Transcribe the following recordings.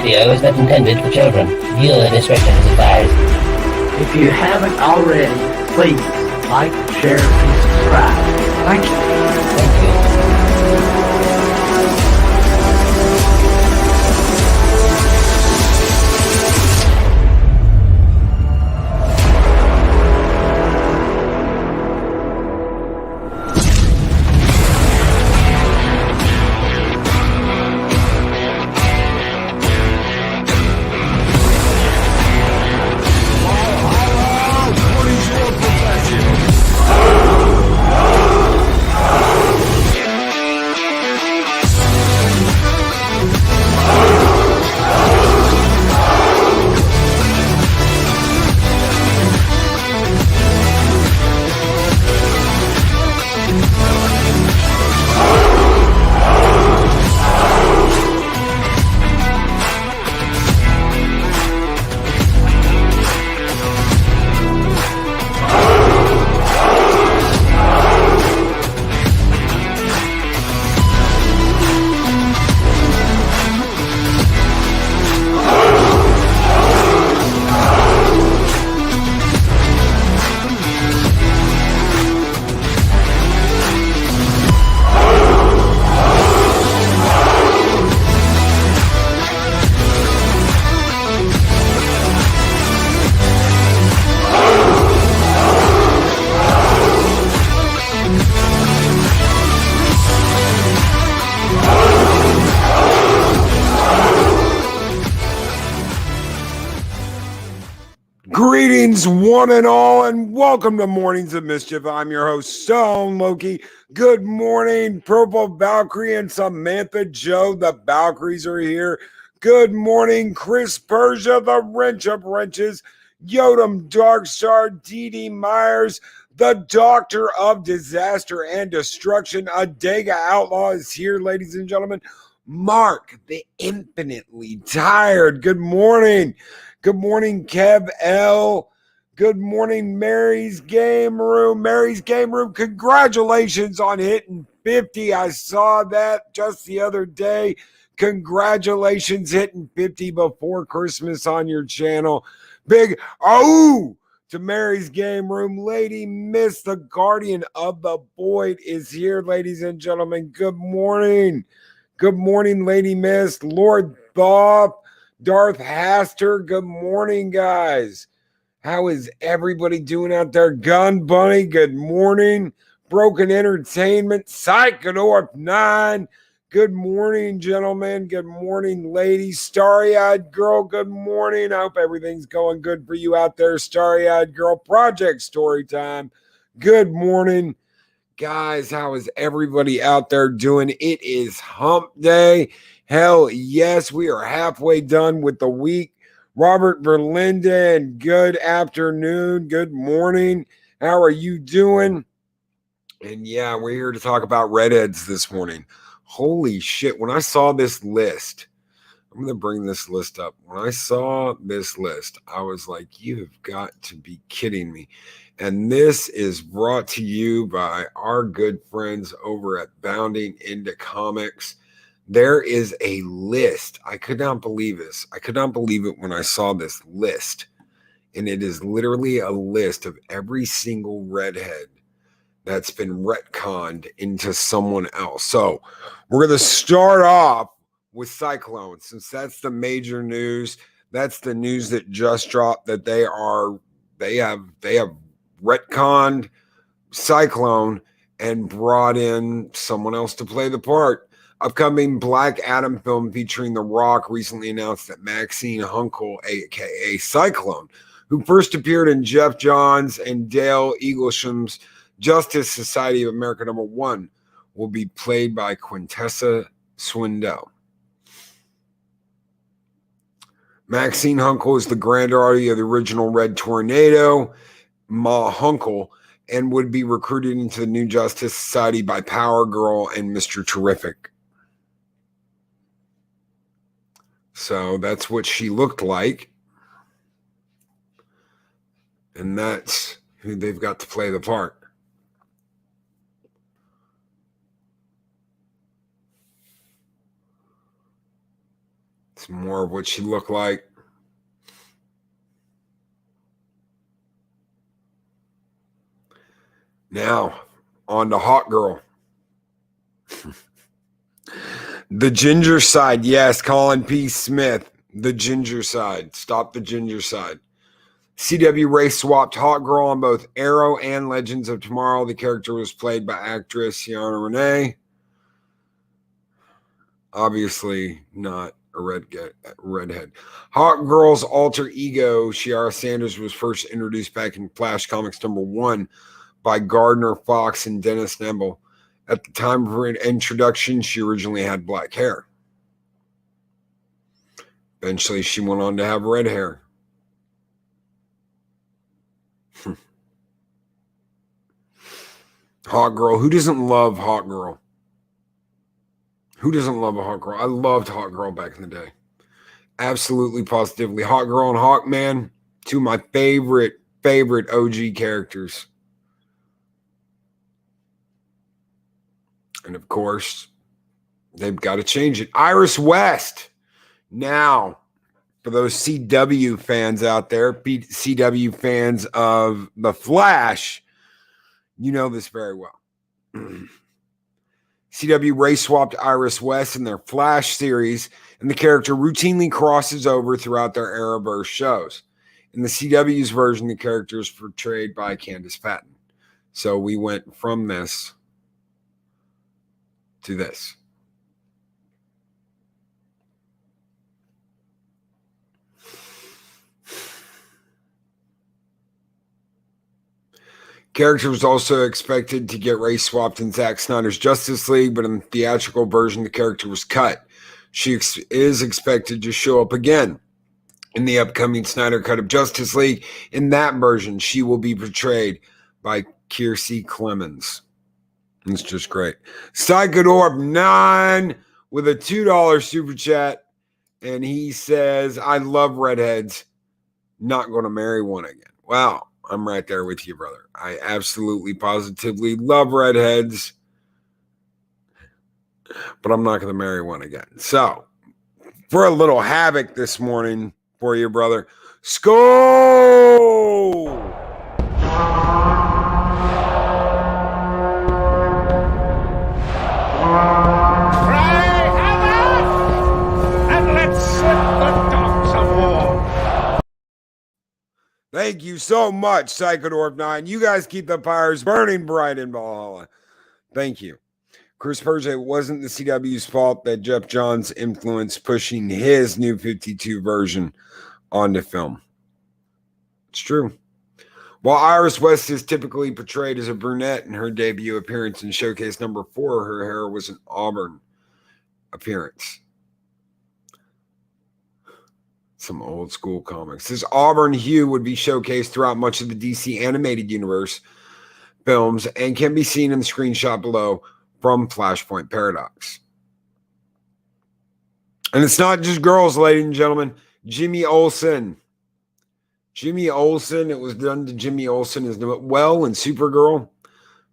video is not intended for children. Viewer discretion is advised. If you haven't already, please like, share, and subscribe. Thank you. Thank you. Greetings, one and all, and welcome to Mornings of Mischief. I'm your host, Stone Loki. Good morning, Purple Valkyrie and Samantha Joe. The Valkyries are here. Good morning, Chris Persia, the Wrench of Wrenches, Yodam Darkstar, Dee Myers, the Doctor of Disaster and Destruction. Adega Outlaw is here, ladies and gentlemen. Mark, the Infinitely Tired. Good morning. Good morning, Kev L. Good morning, Mary's Game Room. Mary's Game Room, congratulations on hitting 50. I saw that just the other day. Congratulations hitting 50 before Christmas on your channel. Big oh to Mary's Game Room. Lady Miss, the Guardian of the Void, is here, ladies and gentlemen. Good morning. Good morning, Lady Miss. Lord Bob. Darth Haster, good morning, guys. How is everybody doing out there? Gun Bunny, good morning. Broken Entertainment, Psychodorf 9, good morning, gentlemen. Good morning, ladies. Starry-Eyed Girl, good morning. I hope everything's going good for you out there, Starry-Eyed Girl. Project Storytime, good morning. Guys, how is everybody out there doing? It is hump day. Hell yes, we are halfway done with the week. Robert Verlinden, good afternoon, good morning. How are you doing? And yeah, we're here to talk about Redheads this morning. Holy shit, when I saw this list, I'm going to bring this list up. When I saw this list, I was like, you've got to be kidding me. And this is brought to you by our good friends over at Bounding Into Comics. There is a list. I could not believe this. I could not believe it when I saw this list. And it is literally a list of every single redhead that's been retconned into someone else. So we're going to start off with Cyclone, since that's the major news. That's the news that just dropped, that they have retconned Cyclone and brought in someone else to play the part. Upcoming Black Adam film featuring The Rock recently announced that Maxine Hunkel, aka Cyclone, who first appeared in Jeff Johns and Dale Eaglesham's Justice Society of America #1, will be played by Quintessa Swindell. Maxine Hunkel is the granddaughter of the original Red Tornado, Ma Hunkel, and would be recruited into the New Justice Society by Power Girl and Mr. Terrific. So that's what she looked like. And that's who they've got to play the part. It's more of what she looked like. Now, on to Hot Girl. The ginger side. Yes, Colin P. Smith. The ginger side. Stop the ginger side. CW race swapped Hot Girl on both Arrow and Legends of Tomorrow. The character was played by actress Ciara Renee. Obviously not a redhead. Hot Girl's alter ego, Ciara Sanders, was first introduced back in Flash Comics #1 by Gardner Fox and Dennis Nemble. At the time of her introduction, she originally had black hair. Eventually, she went on to have red hair. Hot Girl. Who doesn't love Hot Girl? Who doesn't love a Hot Girl? I loved Hot Girl back in the day. Absolutely, positively. Hot Girl and Hawkman, two of my favorite OG characters. And of course, they've got to change it. Iris West. Now, for those CW fans out there, CW fans of The Flash, you know this very well. CW race swapped Iris West in their Flash series, and the character routinely crosses over throughout their Arrowverse shows. In the CW's version, the character is portrayed by Candice Patton. So we went from this to this. Character was also expected to get race swapped in Zack Snyder's Justice League, but in the theatrical version, the character was cut. She is expected to show up again in the upcoming Snyder Cut of Justice League. In that version, she will be portrayed by Kiersey Clemens. It's just great. Psychodorb 9 with a $2 super chat, and he says, I love redheads. Not going to marry one again. Wow. I'm right there with you, brother. I absolutely, positively love redheads, but I'm not going to marry one again. So, for a little havoc this morning for you, brother, Skull! Thank you so much, Psychodorp 9. You guys keep the fires burning bright in Valhalla. Thank you. Chris Purged, it wasn't the CW's fault that Jeff Johns influenced pushing his New 52 version onto film. It's true. While Iris West is typically portrayed as a brunette in her debut appearance in Showcase #4, her hair was an auburn appearance. Some old school comics. This auburn hue would be showcased throughout much of the DC animated universe films and can be seen in the screenshot below from Flashpoint Paradox. And it's not just girls, ladies and gentlemen. Jimmy Olsen. Jimmy Olsen, it was done to Jimmy Olsen as well in Supergirl.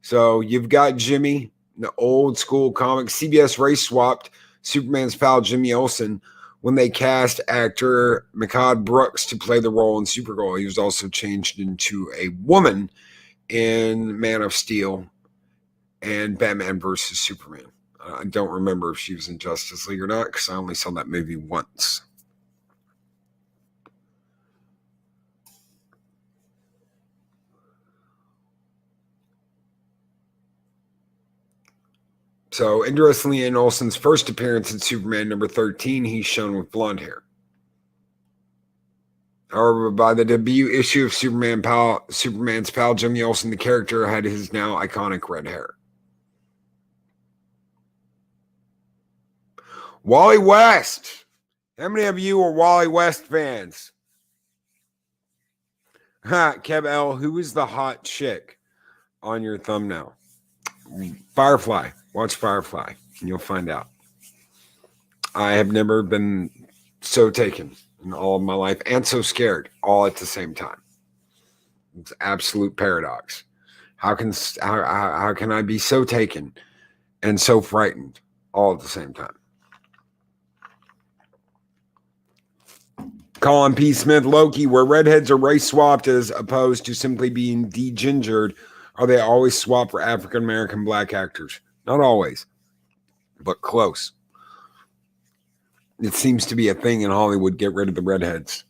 So you've got Jimmy, the old school comic. CBS race swapped Superman's pal Jimmy Olsen when they cast actor Mehcad Brooks to play the role in Supergirl. He was also changed into a woman in Man of Steel and Batman vs. Superman. I don't remember if she was in Justice League or not because I only saw that movie once. So, interestingly, in Olsen's first appearance in Superman #13, he's shown with blonde hair. However, by the debut issue of Superman's pal, Jimmy Olsen, the character had his now iconic red hair. Wally West. How many of you are Wally West fans? Kev L, who is the hot chick on your thumbnail? Firefly. Watch Firefly, and you'll find out. I have never been so taken in all of my life and so scared all at the same time. It's absolute paradox. How can I be so taken and so frightened all at the same time? Colin P. Smith, Loki, where redheads are race swapped as opposed to simply being degingered, are they always swapped for African American black actors? Not always, but close. It seems to be a thing in Hollywood, get rid of the redheads.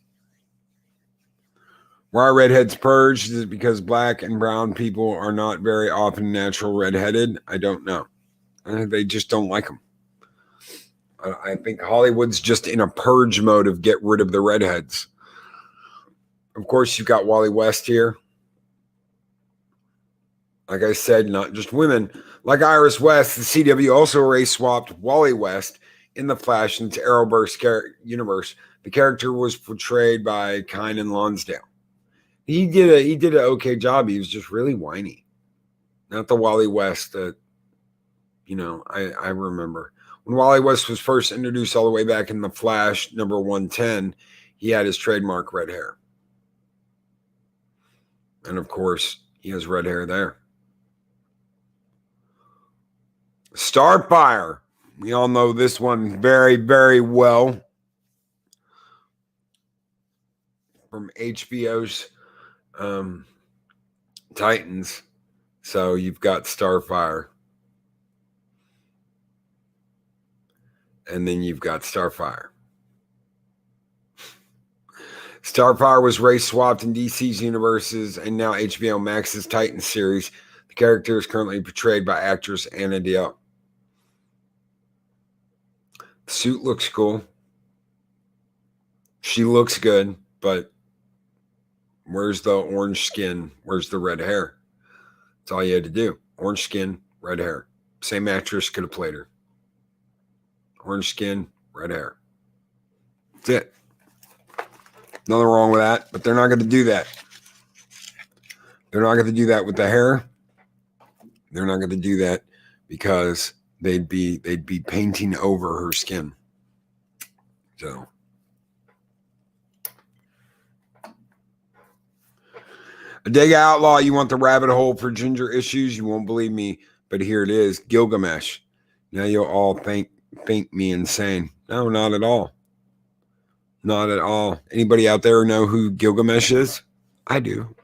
Why are redheads purged? Is it because black and brown people are not very often natural redheaded? I don't know. They just don't like them. I think Hollywood's just in a purge mode of get rid of the redheads. Of course, you've got Wally West here. Like I said, not just women. Like Iris West, the CW also race swapped Wally West in the Flash into Arrowverse universe. The character was portrayed by Kynan Lonsdale. He did an okay job. He was just really whiny. Not the Wally West that, I remember. When Wally West was first introduced all the way back in the Flash number 110, he had his trademark red hair. And of course, he has red hair there. Starfire. We all know this one very, very well. From HBO's Titans. So you've got Starfire. And then you've got Starfire. Starfire was race swapped in DC's universes and now HBO Max's Titans series. The character is currently portrayed by actress Anna Diop. The suit looks cool. She looks good, but where's the orange skin? Where's the red hair? That's all you had to do. Orange skin, red hair. Same actress could have played her. Orange skin, red hair. That's it. Nothing wrong with that, but they're not going to do that. They're not going to do that with the hair. They're not going to do that because they'd be painting over her skin. So a dig outlaw, you want the rabbit hole for ginger issues? You won't believe me, but here it is. Gilgamesh. Now you'll all think me insane. No, not at all. Not at all. Anybody out there know who Gilgamesh is? I do.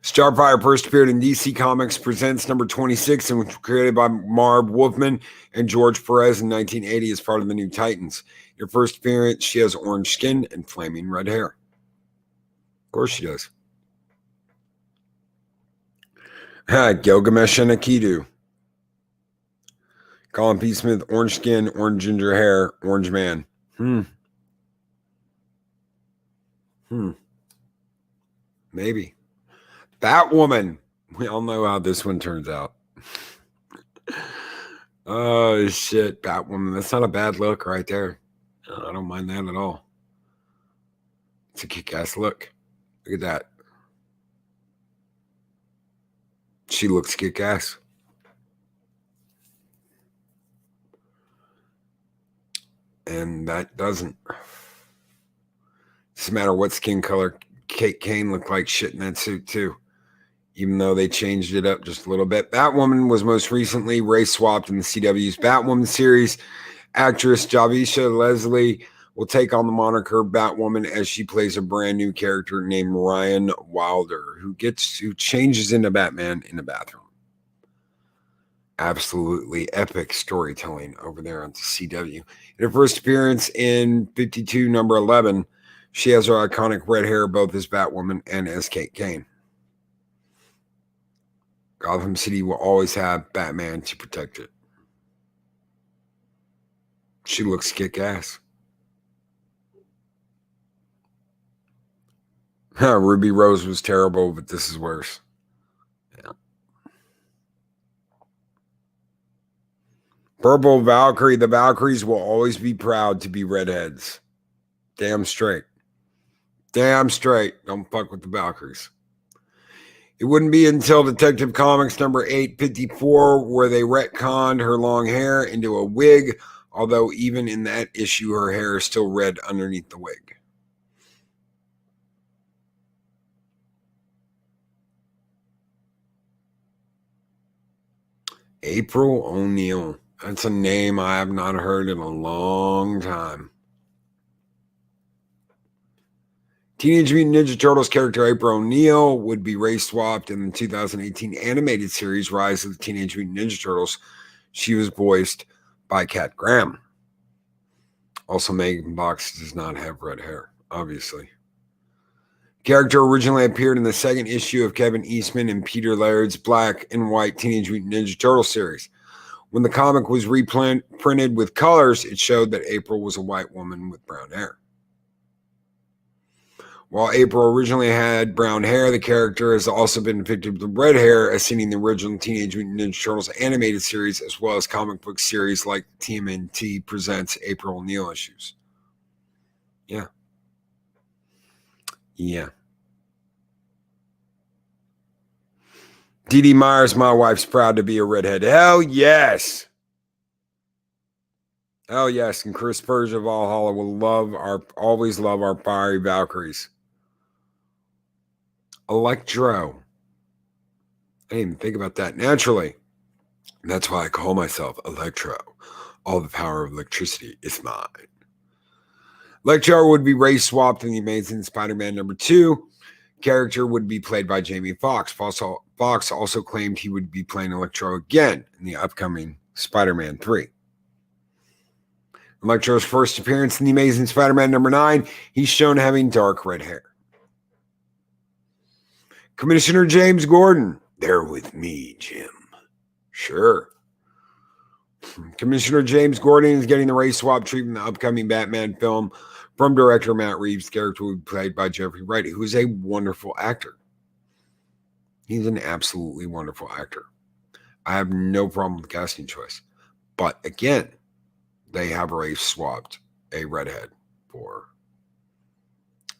Starfire first appeared in DC Comics Presents number 26 and was created by Marv Wolfman and George Perez in 1980 as part of the New Titans. In her first appearance, she has orange skin and flaming red hair. Of course she does. Gilgamesh and Akidu. Colin P. Smith, orange skin, orange ginger hair, orange man. Maybe. Batwoman. We all know how this one turns out. Oh, shit. Batwoman. That's not a bad look right there. I don't mind that at all. It's a kick-ass look. Look at that. She looks kick-ass. And that doesn't. Doesn't matter what skin color. Kate Kane looked like shit in that suit too. Even though they changed it up just a little bit. Batwoman was most recently race swapped in the CW's Batwoman series. Actress Javisha Leslie will take on the moniker Batwoman as she plays a brand new character named Ryan Wilder, who changes into Batman in the bathroom. Absolutely epic storytelling over there on the CW. In her first appearance in 52 number 11, she has her iconic red hair both as Batwoman and as Kate Kane. Gotham City will always have Batman to protect it. She looks kick-ass. Ruby Rose was terrible, but this is worse. Yeah. Purple Valkyrie. The Valkyries will always be proud to be redheads. Damn straight. Damn straight. Don't fuck with the Valkyries. It wouldn't be until Detective Comics number 854 where they retconned her long hair into a wig, although even in that issue, her hair is still red underneath the wig. April O'Neil. That's a name I have not heard in a long time. Teenage Mutant Ninja Turtles character April O'Neil would be race swapped in the 2018 animated series Rise of the Teenage Mutant Ninja Turtles. She was voiced by Kat Graham. Also, Megan Fox does not have red hair, obviously. Character originally appeared in the second issue of Kevin Eastman and Peter Laird's Black and White Teenage Mutant Ninja Turtle series. When the comic was reprinted with colors, it showed that April was a white woman with brown hair. While April originally had brown hair, the character has also been depicted with red hair, as seen in the original Teenage Mutant Ninja Turtles animated series, as well as comic book series like TMNT Presents April O'Neil issues. Yeah. Dee Dee Myers, my wife's proud to be a redhead. Hell yes. Hell yes. And Chris Purged of Valhalla will always love our fiery Valkyries. Electro. I didn't even think about that. Naturally. That's why I call myself Electro. All the power of electricity is mine. Electro would be race swapped in the Amazing Spider-Man #2. Character would be played by Jamie Foxx. Fox also claimed he would be playing Electro again in the upcoming Spider-Man 3. Electro's first appearance in the Amazing Spider-Man #9, he's shown having dark red hair. Commissioner James Gordon. They're with me, Jim. Sure. Commissioner James Gordon is getting the race swap treatment in the upcoming Batman film from director Matt Reeves. Character will be played by Jeffrey Wright, who is a wonderful actor. He's an absolutely wonderful actor. I have no problem with the casting choice. But again, they have race swapped a redhead for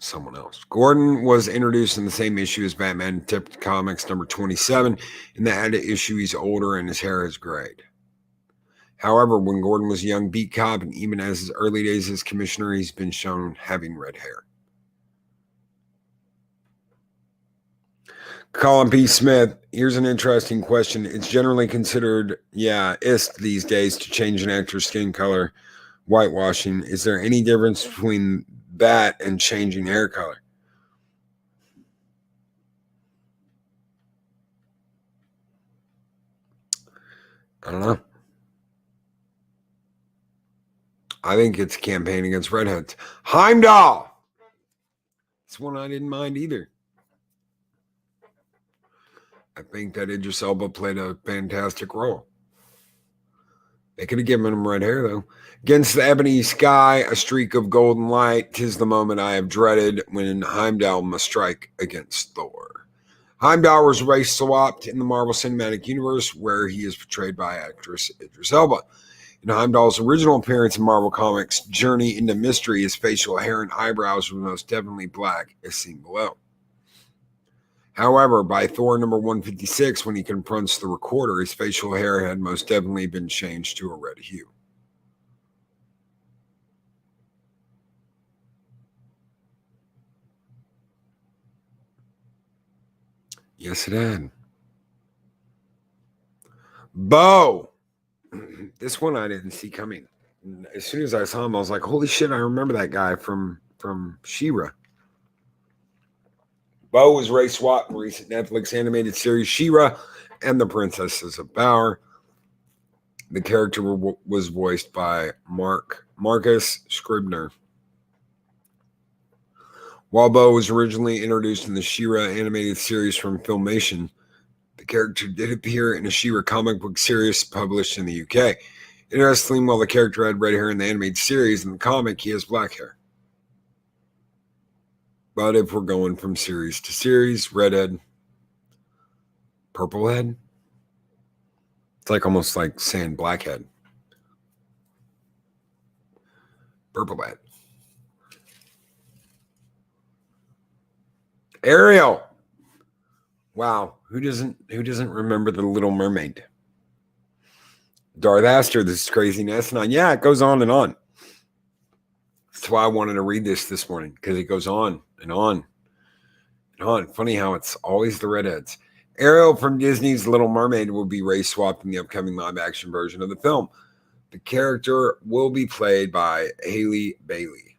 someone else. Gordon was introduced in the same issue as Batman Detective Comics #27. In the added issue, he's older and his hair is grayed. However, when Gordon was a young beat cop, and even as his early days as commissioner, he's been shown having red hair. Colin P. Smith, here's an interesting question. It's generally considered, these days to change an actor's skin color, whitewashing. Is there any difference between that and changing hair color? I don't know. I think it's a campaign against redheads. Heimdall! It's one I didn't mind either. I think that Idris Elba played a fantastic role. They could have given him red hair, though. Against the ebony sky, a streak of golden light. 'Tis the moment I have dreaded when Heimdall must strike against Thor. Heimdall was race swapped in the Marvel Cinematic Universe, where he is portrayed by actress Idris Elba. In Heimdall's original appearance in Marvel Comics' Journey into Mystery, his facial hair and eyebrows were most definitely black, as seen below. However, by Thor #156, when he confronts the Recorder, his facial hair had most definitely been changed to a red hue. Yes, it had. Bo. This one I didn't see coming. As soon as I saw him, I was like, holy shit, I remember that guy from She-Ra. Bo was race swapped in the recent Netflix animated series She-Ra and the Princesses of Power. The character was voiced by Marcus Scribner. While Bo was originally introduced in the She-Ra animated series from Filmation, the character did appear in a She-Ra comic book series published in the UK. Interestingly, while the character had red hair in the animated series, in the comic he has black hair. But if we're going from series to series, redhead, purple head, it's like almost like saying blackhead. Purple head. Ariel. Wow, who doesn't remember The Little Mermaid? Darth Aster, this is craziness. And yeah, it goes on and on. That's why I wanted to read this morning, because it goes on and on and on. Funny how it's always the redheads. Ariel from Disney's Little Mermaid will be race swapped in the upcoming live-action version of the film. The character will be played by Haley Bailey.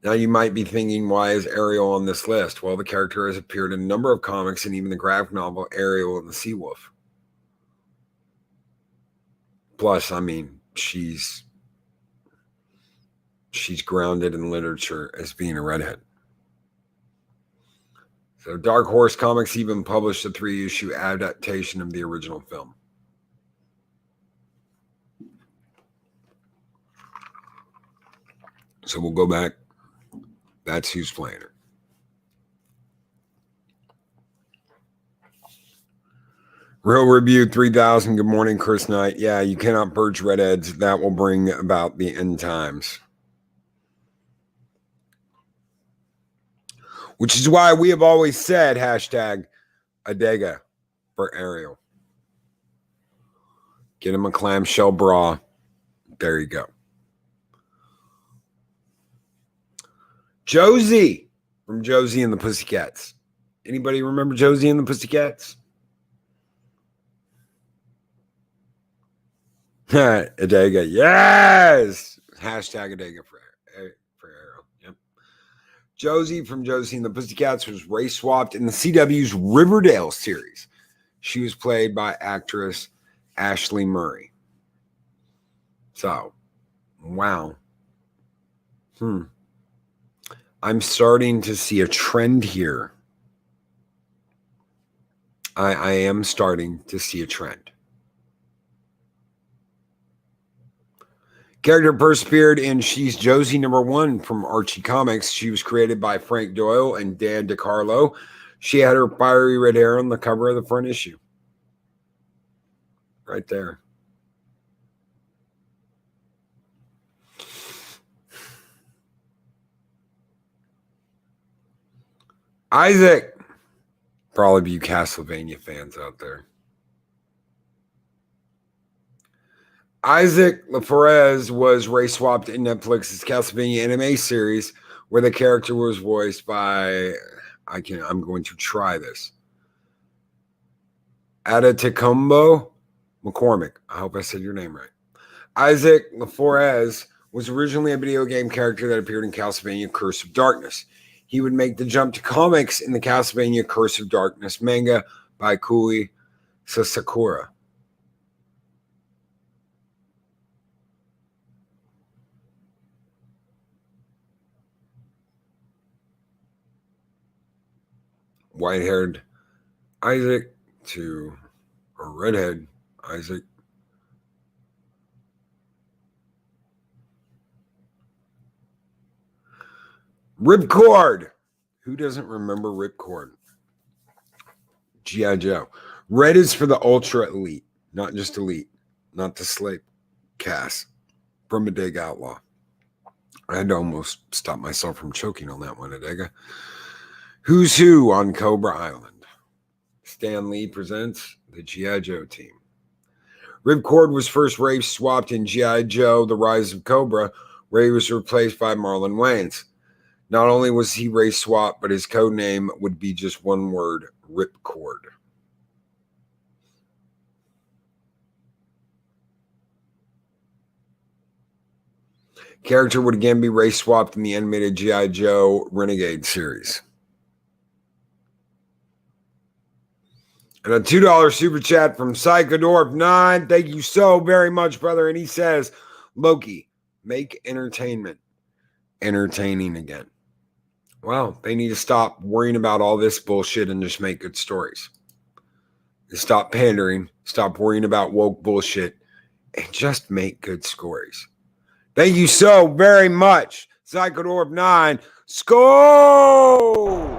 Now you might be thinking, why is Ariel on this list? Well, the character has appeared in a number of comics and even the graphic novel Ariel and the Sea Wolf. Plus, I mean, she's grounded in literature as being a redhead. So Dark Horse Comics even published a 3-issue adaptation of the original film. So we'll go back. That's who's playing her. Real Review 3000. Good morning, Chris Knight. Yeah, you cannot purge Redheads. That will bring about the end times. Which is why we have always said hashtag Adega for Ariel. Get him a clamshell bra. There you go. Josie from Josie and the Pussycats. Anybody remember Josie and the Pussycats? Adega, yes! Hashtag Adega for Ariel. Yep. Josie from Josie and the Pussycats was race swapped in the CW's Riverdale series. She was played by actress Ashley Murray. So, wow. I'm starting to see a trend here. I am starting to see a trend. Character persevered in She's Josie #1 from Archie Comics. She was created by Frank Doyle and Dan DiCarlo. She had her fiery red hair on the cover of the front issue. Right there. Isaac. For all of you Castlevania fans out there. Isaac LaForez was race swapped in Netflix's Castlevania anime series, where the character was voiced by, I'm going to try this, Adetokunbo McCormick. I hope I said your name right. Isaac LaForez was originally a video game character that appeared in Castlevania Curse of Darkness. He would make the jump to comics in the Castlevania Curse of Darkness manga by Kui Sasakura. White-haired Isaac to a redhead Isaac. Ripcord. Who doesn't remember Ripcord? G.I. Joe. Red is for the ultra elite, not just elite, not the slave cast from Adega Outlaw. I had to almost stop myself from choking on that one, Adega. Who's Who on Cobra Island. Stan Lee presents the G.I. Joe team. Ripcord was first race swapped in G.I. Joe, The Rise of Cobra, where he was replaced by Marlon Wayans. Not only was he race swapped, but his code name would be just one word, Ripcord. Character would again be race swapped in the animated G.I. Joe Renegade series. And a $2 super chat from Psychodorf9. Thank you so very much, brother. And he says, Loki, make entertainment entertaining again. Well, they need to stop worrying about all this bullshit and just make good stories. Stop pandering, stop worrying about woke bullshit, and just make good stories. Thank you so very much, Psychodorf9. Skol!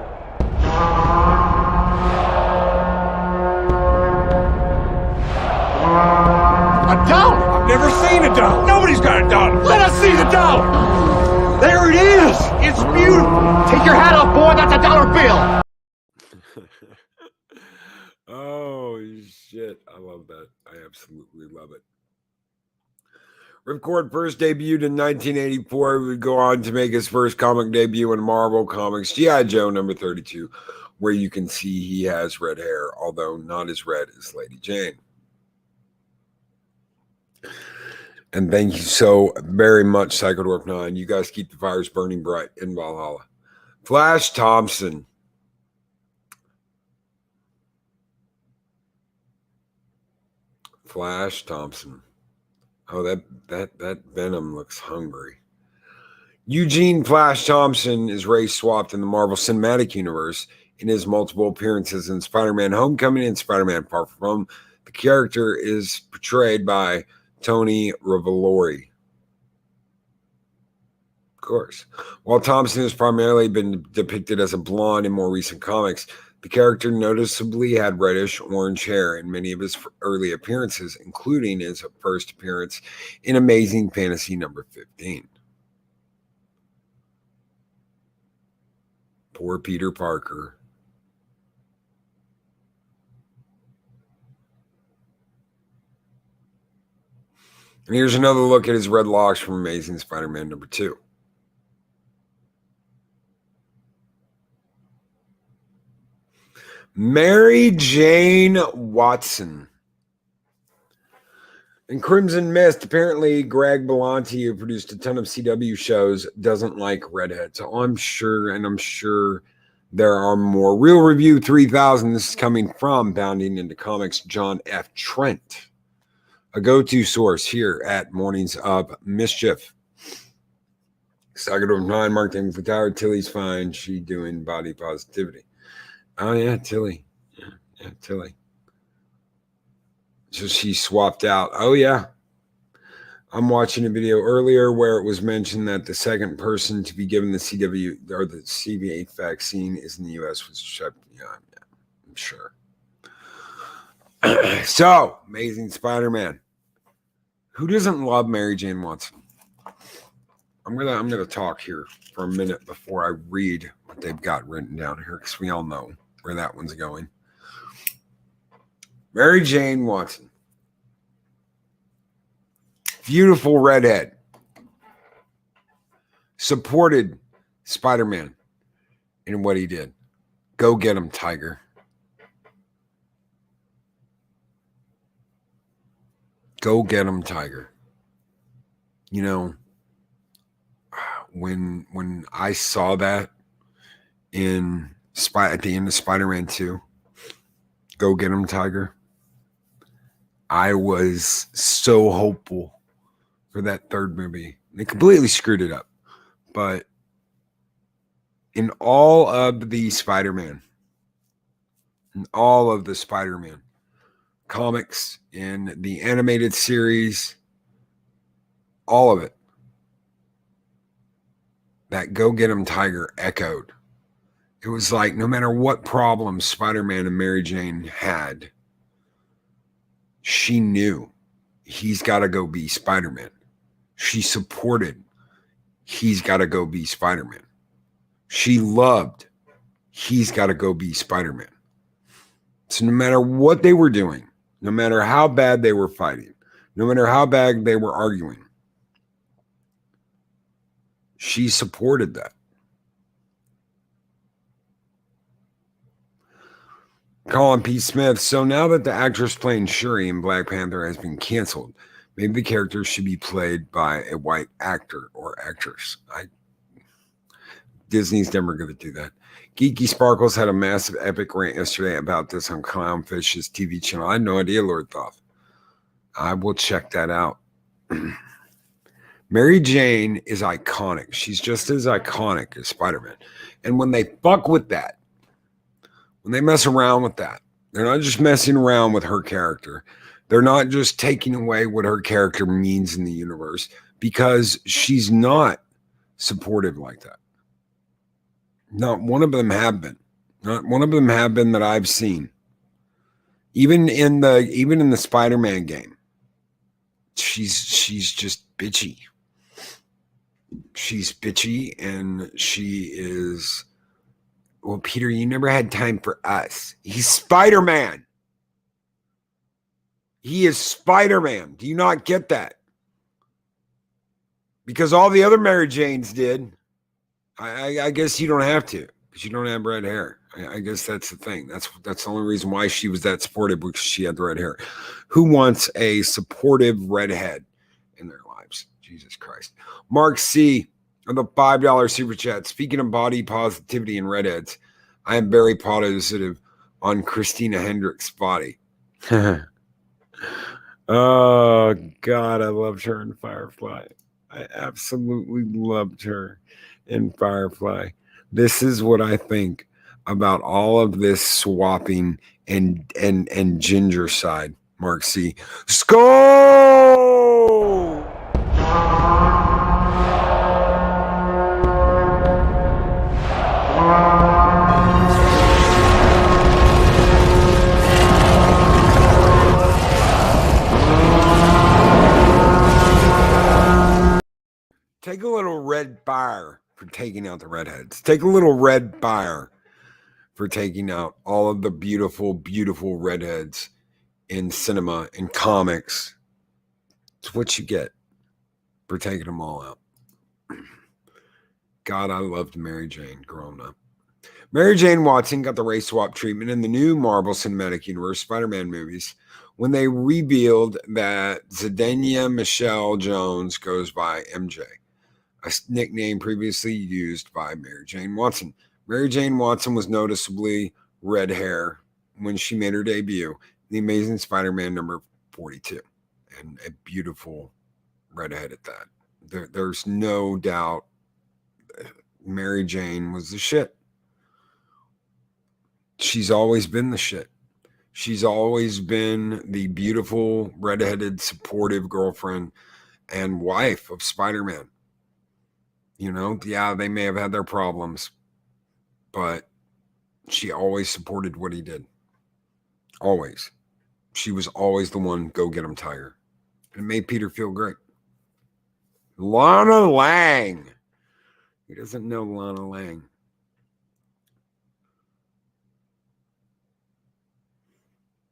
A dollar? I've never seen a dollar. Nobody's got a dollar. Let us see the dollar. There it is. It's beautiful. Take your hat off, boy. That's a dollar bill. Oh, shit. I love that. I absolutely love it. Ripcord first debuted in 1984. He would go on to make his first comic debut in Marvel Comics G.I. Joe #32. where you can see he has red hair, although not as red as Lady Jane. And thank you so very much, Psychodorf 9. You guys keep the fires burning bright in Valhalla. Flash Thompson. Flash Thompson. Oh, that Venom looks hungry. Eugene Flash Thompson is race swapped in the Marvel Cinematic Universe in his multiple appearances in Spider-Man Homecoming and Spider-Man Far From Home. The character is portrayed by Tony Revolori. Of course. While Thompson has primarily been depicted as a blonde in more recent comics, the character noticeably had reddish-orange hair in many of his early appearances, including his first appearance in Amazing Fantasy number 15. Poor Peter Parker. And here's another look at his red locks from Amazing Spider-Man number 2. Mary Jane Watson. In Crimson Mist, apparently Greg Berlanti, who produced a ton of CW shows, doesn't like Redheads. So I'm sure there are more. Real Review 3000, this is coming from Bounding Into Comics, John F. Trent, a go-to source here at Mornings of Mischief. Psychodorf 9, Mark David Fatauer, Tilly's fine. She doing body positivity. Oh, yeah, Tilly. Yeah, Tilly. So she swapped out. Oh, yeah. I'm watching a video earlier where it was mentioned that the second person to be given the CW or the CB8 vaccine is in the U.S. was shut. Yeah, I'm sure. So, Amazing Spider-Man. Who doesn't love Mary Jane Watson? I'm gonna talk here for a minute before I read what they've got written down here, because we all know where that one's going. Mary Jane Watson. Beautiful redhead. Supported Spider-Man in what he did. Go get him, Tiger. Go get him, Tiger. You know, when I saw that at the end of Spider-Man 2, Go Get Him, Tiger, I was so hopeful for that third movie. They completely screwed it up. But in all of the Spider-Man comics, in the animated series, all of it, that Go Get Him, Tiger echoed. It was like no matter what problems Spider-Man and Mary Jane had, she knew he's got to go be Spider-Man. She supported he's got to go be Spider-Man. She loved he's got to go be Spider-Man. So no matter what they were doing, no matter how bad they were fighting, no matter how bad they were arguing, she supported that. Colin P. Smith. So now that the actress playing Shuri in Black Panther has been canceled, maybe the character should be played by a white actor or actress. Disney's never going to do that. Geeky Sparkles had a massive epic rant yesterday about this on Clownfish's TV channel. I had no idea, Lord Thoth. I will check that out. Mary Jane is iconic. She's just as iconic as Spider-Man. And when they fuck with that, when they mess around with that, they're not just messing around with her character. They're not just taking away what her character means in the universe, because she's not supportive like that. Not one of them have been. Not one of them have been that I've seen. Even in the Spider-Man game, she's just bitchy. She's bitchy, and she is. Well, Peter, you never had time for us. He's Spider-Man. He is Spider-Man. Do you not get that? Because all the other Mary Janes did. I guess you don't have to, because you don't have red hair. I guess that's the thing. That's the only reason why she was that supportive, because she had the red hair. Who wants a supportive redhead in their lives? Jesus Christ. Mark C. of the $5 super chat. Speaking of body positivity and redheads, I am very positive on Christina Hendricks' body. Oh, God, I loved her in Firefly. I absolutely loved her in Firefly. This is what I think about all of this swapping and ginger side. Mark C. Skull! Take a little red fire for taking out the redheads. Take a little red fire for taking out all of the beautiful, beautiful redheads in cinema and comics. It's what you get for taking them all out. God, I loved Mary Jane growing up. Mary Jane Watson got the race swap treatment in the new Marvel Cinematic Universe Spider-Man movies when they revealed that Zendaya Michelle Jones goes by MJ, a nickname previously used by Mary Jane Watson. Mary Jane Watson was noticeably red hair when she made her debut in The Amazing Spider-Man number 42, and a beautiful redhead at that. There's no doubt Mary Jane was the shit. She's always been the shit. She's always been the beautiful, redheaded, supportive girlfriend and wife of Spider-Man. You know, yeah, they may have had their problems, but she always supported what he did. Always. She was always the one, go get him, Tiger. It made Peter feel great. Lana Lang. Who doesn't know Lana Lang?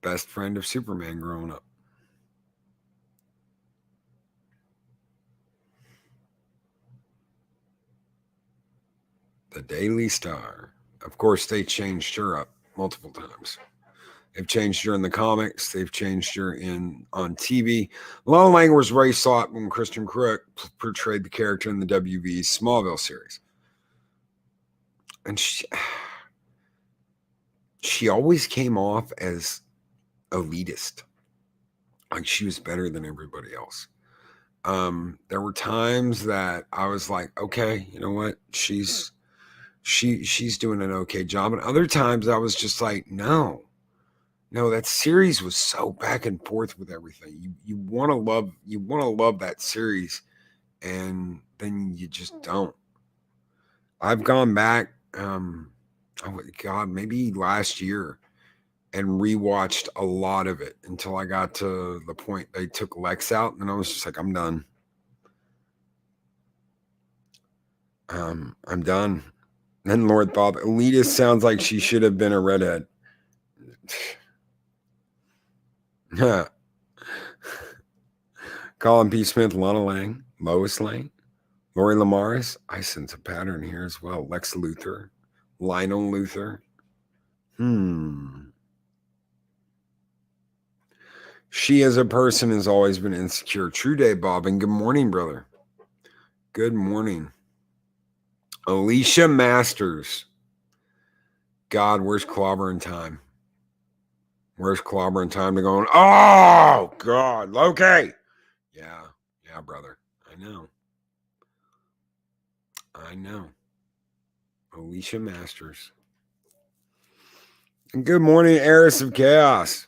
Best friend of Superman growing up. The Daily Star. Of course, they changed her up multiple times. They've changed her in the comics. They've changed her on TV. Lana Lang was Ray Sott when Kristen Crook portrayed the character in the WB's Smallville series. And she always came off as elitist. Like she was better than everybody else. There were times that I was like, okay, you know what? She's doing an okay job. And other times I was just like, no, that series was so back and forth with everything. You want to love that series, and then you just don't. I've gone back, maybe last year, and rewatched a lot of it until I got to the point they took Lex out, and I was just like, I'm done. I'm done. Then Lord thought elitist sounds like she should have been a redhead. Colin P. Smith, Lana Lang, Lois Lane, Lori Lamaris. I sense a pattern here as well. Lex Luthor, Lionel Luthor. She as a person has always been insecure. True day, Bob, and good morning, brother. Good morning. Alicia Masters. God, where's Clobber in time? Where's Clobber in time to go? Oh, God, Loki. Yeah, brother. I know. Alicia Masters. And good morning, Heiress of Chaos.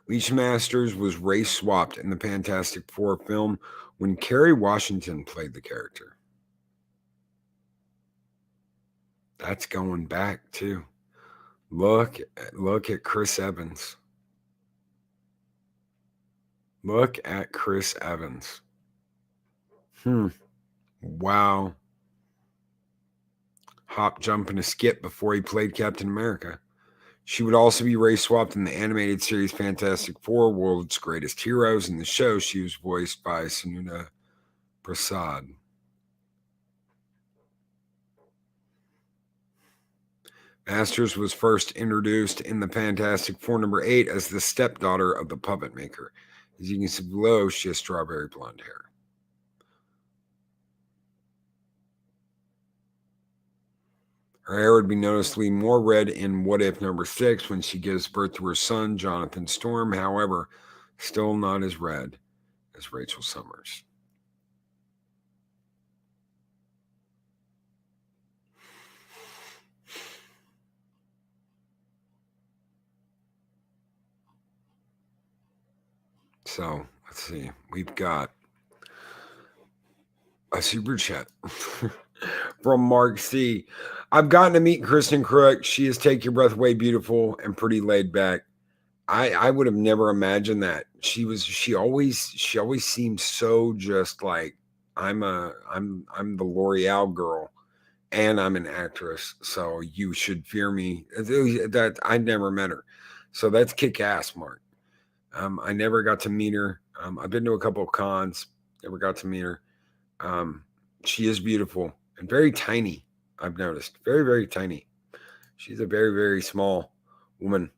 Alicia Masters was race swapped in the Fantastic Four film when Kerry Washington played the character. That's going back too. Look at Chris Evans. Look at Chris Evans. Wow. Hop, jump, and a skip before he played Captain America. She would also be race swapped in the animated series Fantastic Four, World's Greatest Heroes. In the show, she was voiced by Sunita Prasad. Masters was first introduced in the Fantastic Four #8 as the stepdaughter of the puppet maker. As you can see below, she has strawberry blonde hair. Her hair would be noticeably more red in What If #6 when she gives birth to her son, Jonathan Storm. However, still not as red as Rachel Summers. So let's see. We've got a super chat from Mark C. I've gotten to meet Kristen Crook. She is Take Your Breath Away beautiful and pretty laid back. I would have never imagined that. She always seemed so just like I'm the L'Oreal girl and I'm an actress, so you should fear me. That I never met her. So that's kick ass, Mark. I never got to meet her. I've been to a couple of cons, never got to meet her. She is beautiful and very tiny. I've noticed very, very tiny. She's a very, very small woman.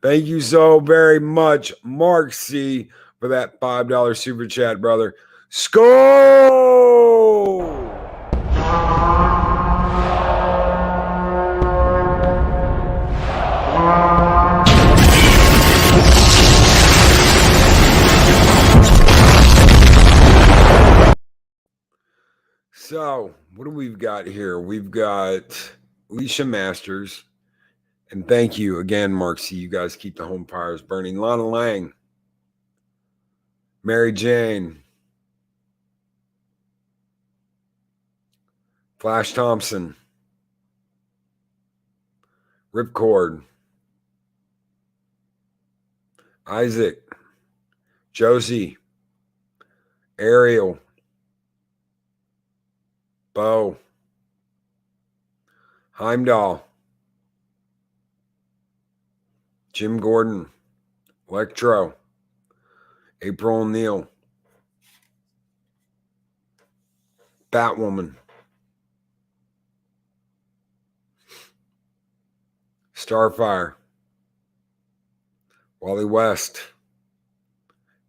Thank you so very much, Mark C, for that $5 super chat, brother. Skull! So, what do we've got here? We've got Alicia Masters. And thank you again, Mark C. You guys keep the home fires burning. Lana Lang. Mary Jane. Flash Thompson. Ripcord. Isaac. Josie. Ariel. Bo. Heimdall. Jim Gordon. Electro. April O'Neil. Batwoman. Starfire. Wally West.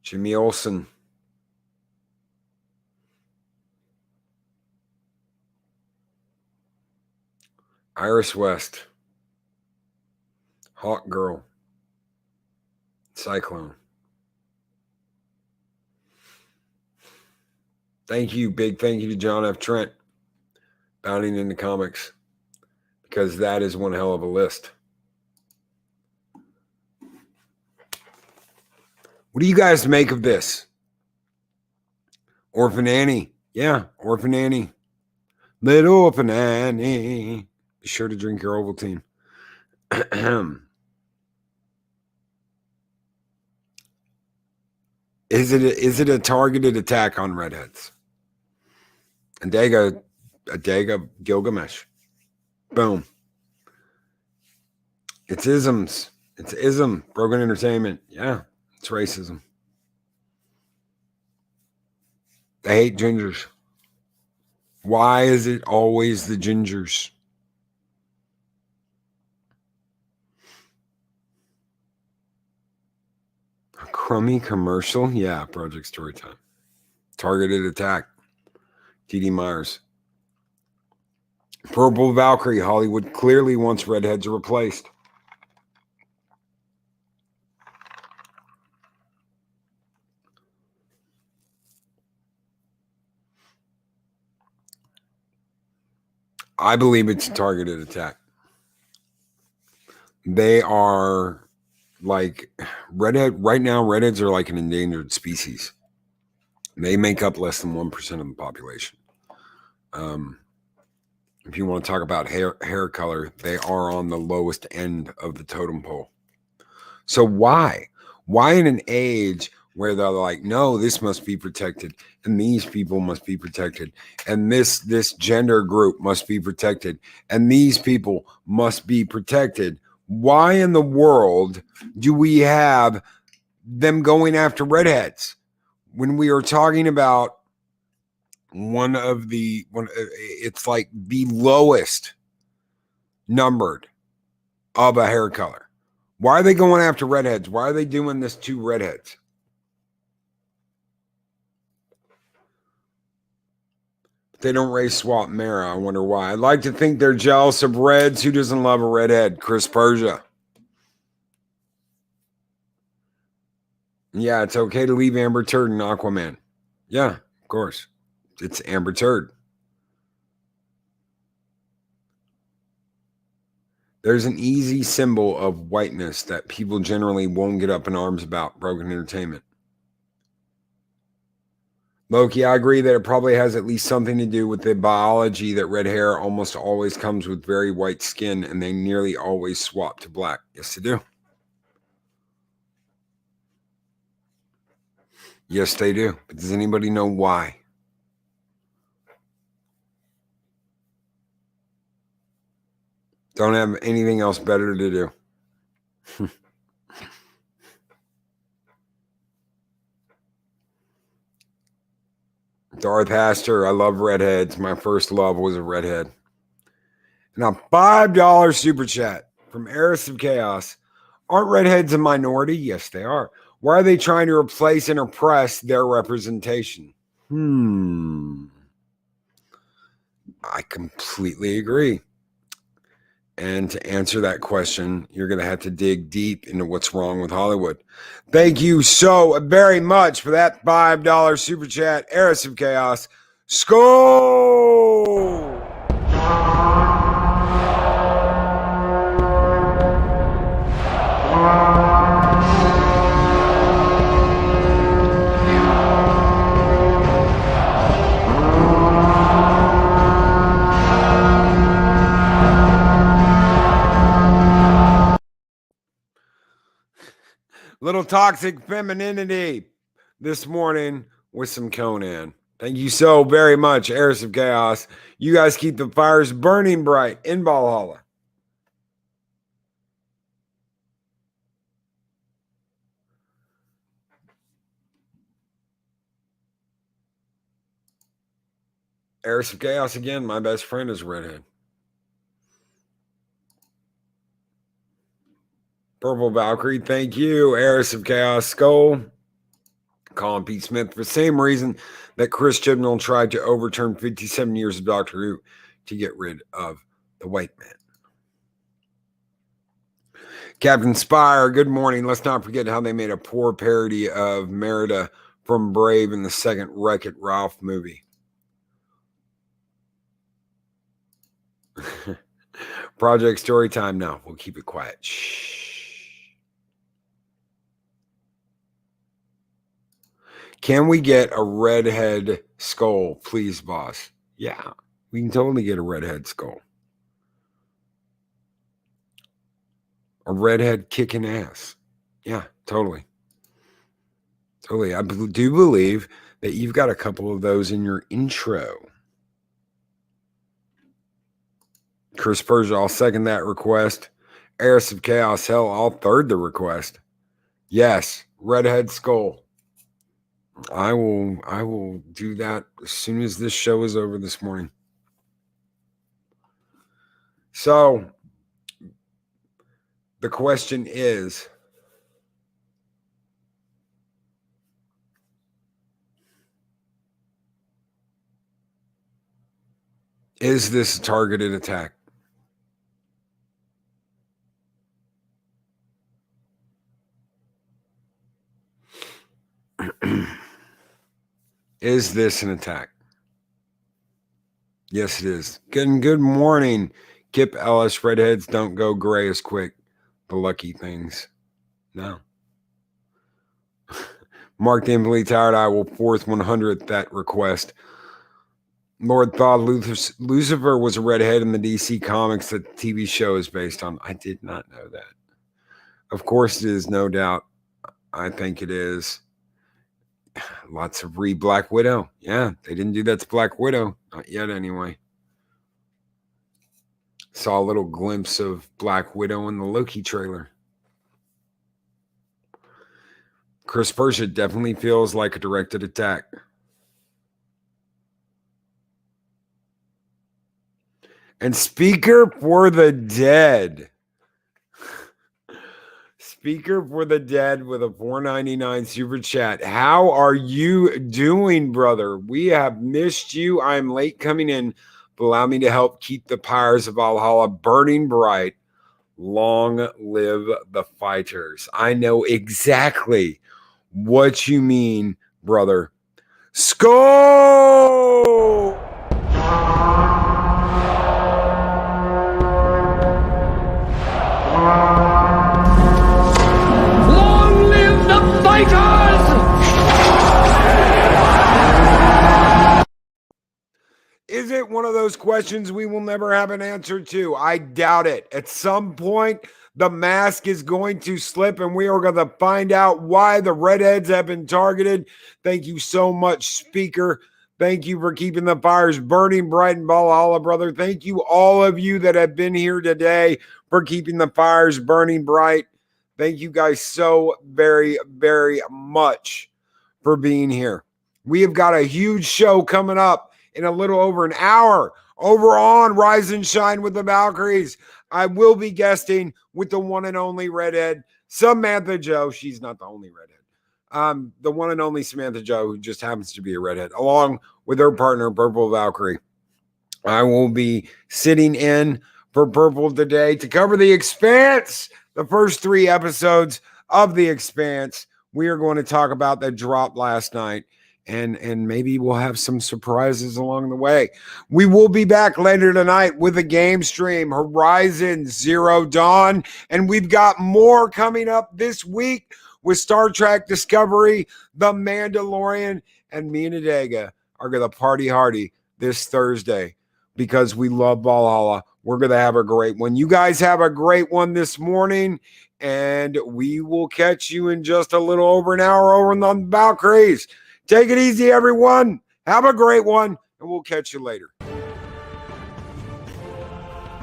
Jimmy Olsen. Iris West. Hawk Girl. Cyclone. Thank you. Big thank you to John F. Trent. Bounding into comics. Because that is one hell of a list. What do you guys make of this? Orphan Annie. Yeah, Orphan Annie. Little Orphan Annie. Be sure to drink your Ovaltine. Is it a targeted attack on Redheads? Adega Gilgamesh. Boom. It's isms. It's ism. Broken entertainment. Yeah, it's racism. They hate gingers. Why is it always the gingers? A crummy commercial? Yeah, Project Storytime. Targeted attack. T.D. Myers. Purple Valkyrie. Hollywood clearly wants Redheads replaced. I believe it's a targeted attack. They are like Redhead. Right now, Redheads are like an endangered species. They make up less than 1% of the population. If you want to talk about hair color, they are on the lowest end of the totem pole. So why in an age where they're like, no, this must be protected, and these people must be protected, and this gender group must be protected, and these people must be protected? Why in the world do we have them going after Redheads when we are talking about it's like the lowest numbered of a hair color. Why are they going after redheads? Why are they doing this to redheads? They don't race swap Mara. I wonder why. I'd like to think they're jealous of reds. Who doesn't love a redhead? Chris Persia. Yeah, it's okay to leave Amber Turd in Aquaman. Yeah, of course. It's Amber Turd. There's an easy symbol of whiteness that people generally won't get up in arms about. Broken Entertainment. Loki, I agree that it probably has at least something to do with the biology that red hair almost always comes with very white skin, and they nearly always swap to black. Yes, they do. Yes, they do. But does anybody know why? Don't have anything else better to do. Darth Astor, I love redheads. My first love was a redhead. And a $5 super chat from Eris of Chaos. Aren't redheads a minority? Yes, they are. Why are they trying to replace and oppress their representation? I completely agree. And to answer that question, you're going to have to dig deep into what's wrong with Hollywood. Thank you so very much for that $5 super chat, Eris of Chaos. Skull! Little toxic femininity this morning with some Conan. Thank you so very much, Eris of Chaos. You guys keep the fires burning bright in Valhalla. Eris of Chaos again. My best friend is redhead. Purple Valkyrie, thank you. Eris of Chaos Skull. Colin P. Smith, for the same reason that Chris Chibnall tried to overturn 57 years of Doctor Who to get rid of the white man. Captain Spire, good morning. Let's not forget how they made a poor parody of Merida from Brave in the second Wreck-It Ralph movie. Project Storytime now. We'll keep it quiet. Shh. Can we get a redhead skull, please, boss? Yeah, we can totally get a redhead skull. A redhead kicking ass. Yeah, totally. Totally. I do believe that you've got a couple of those in your intro. Chris Persia, I'll second that request. Eris of Chaos, hell, I'll third the request. Yes, redhead skull. I will do that as soon as this show is over this morning. So the question is, is this a targeted attack? Is this an attack? Yes, it is. Good morning, Kip Ellis. Redheads don't go gray as quick. The lucky things. No. Mark the Invalid Tired. I will fourth 100th that request. Lord thought Lucifer was a redhead in the DC comics that the TV show is based on. I did not know that. Of course it is, no doubt. I think it is. Lots of Black Widow. Yeah, they didn't do that to Black Widow. Not yet, anyway. Saw a little glimpse of Black Widow in the Loki trailer. Chris Persia definitely feels like a directed attack. And Speaker for the Dead. Speaker for the Dead with a $4.99 super chat. How are you doing, brother? We have missed you. I'm late coming in, but allow me to help keep the pyres of Valhalla burning bright. Long live the fighters. I know exactly what you mean, brother. Skull! Long live the fighters! Is it one of those questions we will never have an answer to? I doubt it. At some point, the mask is going to slip and we are going to find out why the Redheads have been targeted. Thank you so much, Speaker. Thank you for keeping the fires burning bright in Valhalla, brother. Thank you, all of you that have been here today, for keeping the fires burning bright. Thank you guys so very, very much for being here. We have got a huge show coming up in a little over an hour over on Rise and Shine with the Valkyries. I will be guesting with the one and only Redhead, Samantha Joe. She's not the only Redhead. The one and only Samantha Joe, who just happens to be a Redhead, along with her partner, Purple Valkyrie. I will be sitting in for Purple today to cover The Expanse, the first 3 episodes of The Expanse. We are going to talk about that drop last night. And maybe we'll have some surprises along the way. We will be back later tonight with a game stream, Horizon Zero Dawn. And we've got more coming up this week with Star Trek Discovery, The Mandalorian, and me and Adega are going to party hardy this Thursday because we love Valhalla. We're going to have a great one. You guys have a great one this morning, and we will catch you in just a little over an hour over on the Valkyries. Take it easy, everyone. Have a great one, and we'll catch you later.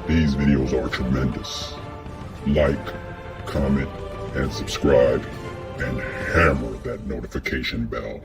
These videos are tremendous. Like, comment, and subscribe, and hammer that notification bell.